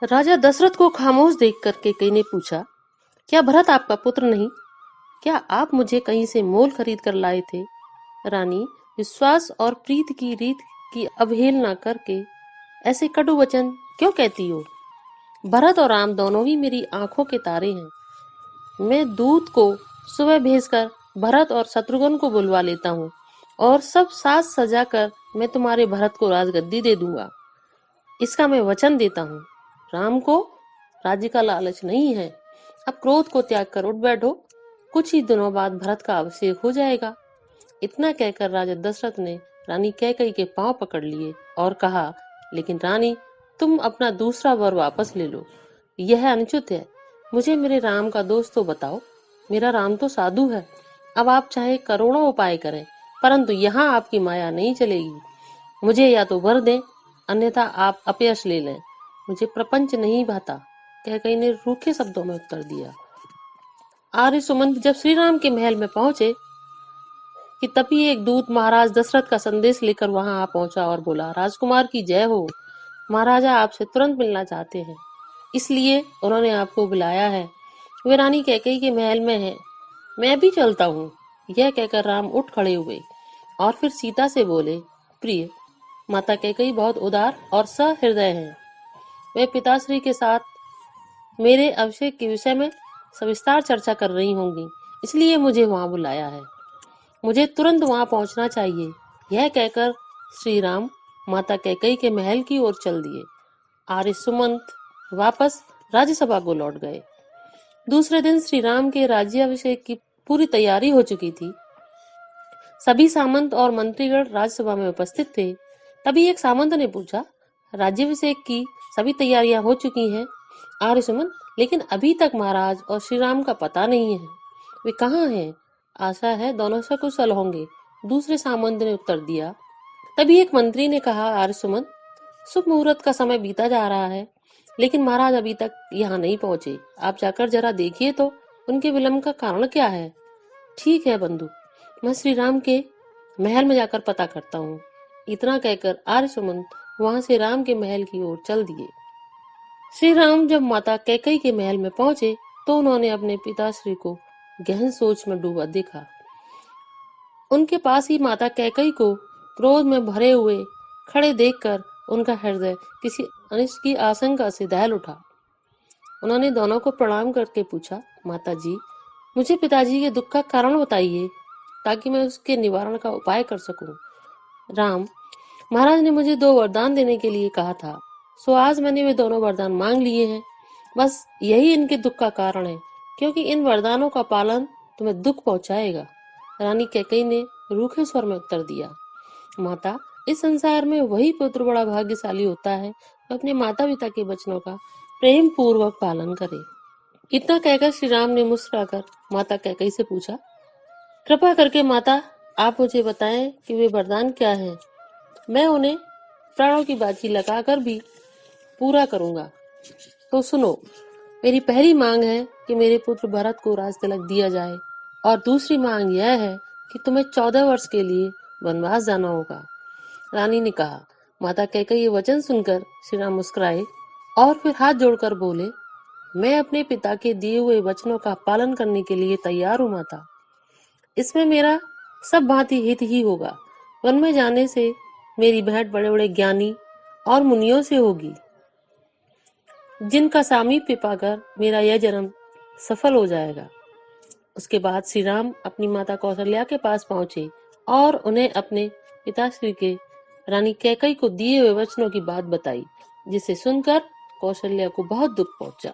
राजा दशरथ को खामोश देखकर कैकई ने पूछा, क्या भरत आपका पुत्र नहीं? क्या आप मुझे कहीं से मोल खरीद कर लाए थे? रानी, विश्वास और प्रीति की रीत की अवहेलना करके ऐसे कटु वचन क्यों कहती हो? भरत और राम दोनों ही मेरी आंखों के तारे हैं। मैं दूत को सुबह भेजकर भरत और शत्रुघ्न को बुलवा लेता हूँ और सब साज सजा कर मैं तुम्हारे भरत को राजगद्दी दे दूंगा। इसका मैं वचन देता हूँ। राम को राज्य का लालच नहीं है। अब क्रोध को त्याग कर उठ बैठो। कुछ ही दिनों बाद भरत का अभिषेक हो जाएगा। इतना कहकर राजा दशरथ ने रानी कैकई के पांव पकड़ लिए और कहा, लेकिन रानी, तुम अपना दूसरा वर वापस ले लो। यह अनुचित है। मुझे मेरे राम का दोष तो बताओ। मेरा राम तो साधु है। अब आप चाहे करोड़ों उपाय करें, परंतु यहाँ आपकी माया नहीं चलेगी। मुझे या तो वर दें, अन्यथा आप अपयश ले लें। मुझे प्रपंच नहीं भाता, कैकई ने रूखे शब्दों में उत्तर दिया। आर्य सुमंत जब श्री राम के महल में पहुंचे कि तभी एक दूत महाराज दशरथ का संदेश लेकर वहां आ पहुंचा और बोला, राजकुमार की जय हो। महाराजा आपसे तुरंत मिलना चाहते हैं, इसलिए उन्होंने आपको बुलाया है। वे रानी कैकई के महल में हैं। मैं भी चलता हूँ। यह कहकर राम उठ खड़े हुए और फिर सीता से बोले, प्रिय, माता कैकई बहुत उदार और सहृदय हैं। वे पिताश्री के साथ मेरे अभिषेक के विषय में सविस्तार चर्चा कर रही होंगी, इसलिए मुझे वहां बुलाया है। मुझे तुरंत वहां पहुंचना चाहिए। यह कहकर श्री राम माता कैकई के महल की ओर चल दिए। आर्य सुमंत वापस राज्यसभा को लौट गए। दूसरे दिन श्री राम के राज्याभिषेक की पूरी तैयारी हो चुकी थी। सभी सामंत और मंत्रीगण राज्यसभा में उपस्थित थे। तभी एक सामंत ने पूछा, राज्याभिषेक की सभी तैयारियां हो चुकी हैं आर्य सुमंत, लेकिन अभी तक महाराज और श्री राम का पता नहीं है। वे कहाँ हैं? आशा है दोनों सकुशल होंगे, दूसरे सामंत ने उत्तर दिया। तभी एक मंत्री ने कहा, आर्य सुमंत, शुभ मुहूर्त का समय बीता जा रहा है, लेकिन महाराज अभी तक यहाँ नहीं पहुंचे। आप जाकर जरा देखिए तो उनके विलंब का कारण क्या है। ठीक है बंधु, मैं श्री राम के महल में जाकर पता करता हूँ। इतना कहकर आर्य सुमंत वहां से राम के महल की ओर चल दिए। श्री राम जब माता कैकई के महल में पहुंचे तो उन्होंने अपने पिताश्री को गहन सोच में डूबा देखा। उनके पास ही माता कैकई को क्रोध में भरे हुए खड़े देखकर उनका हृदय किसी अनिष्ट की आशंका से दहल उठा। उन्होंने दोनों को प्रणाम करके पूछा, माता जी, मुझे पिताजी के दुख का कारण बताइए ताकि मैं उसके निवारण का उपाय कर सकूं। राम, महाराज ने मुझे 2 वरदान देने के लिए कहा था, सो आज मैंने वे दोनों वरदान मांग लिए हैं। बस यही इनके दुख का कारण है, क्योंकि इन वरदानों का पालन तुम्हें दुख पहुंचाएगा। रानी कैकई ने रूखे स्वर में उत्तर दिया, माता, इस संसार में वही पुत्र बड़ा भाग्यशाली होता है जो अपने माता पिता के वचनों का प्रेम पूर्वक पालन करे। इतना कहकर श्री राम ने मुस्कुराकर माता कैकई से पूछा, कृपा करके माता, आप मुझे बताएं कि वे वरदान क्या हैं। मैं उन्हें प्राणों की बाजी लगाकर भी पूरा करूंगा। तो सुनो, मेरी पहली मांग है कि मेरे पुत्र भरत को राज तिलक दिया जाए, और दूसरी मांग यह है कि तुम्हें 14 वर्ष के लिए वनवास जाना होगा। रानी ने कहा। माता कैकई ये वचन सुनकर श्री राम मुस्कुराए और फिर हाथ जोड़कर बोले, मैं अपने पिता के दिए हुए वचनों का पालन करने के लिए तैयार हूँ माता। इसमें मेरा सब भांति हित ही होगा। वन में जाने से मेरी भेंट बड़े बड़े ज्ञानी और मुनियों से होगी, जिनका सामीप्य पाकर मेरा यह जन्म सफल हो जाएगा। उसके बाद श्री राम अपनी माता कौशल्या के पास पहुंचे और उन्हें अपने पिताश्री के रानी कैकई को दिए हुए वचनों की बात बताई, जिसे सुनकर कौशल्या को बहुत दुख पहुंचा।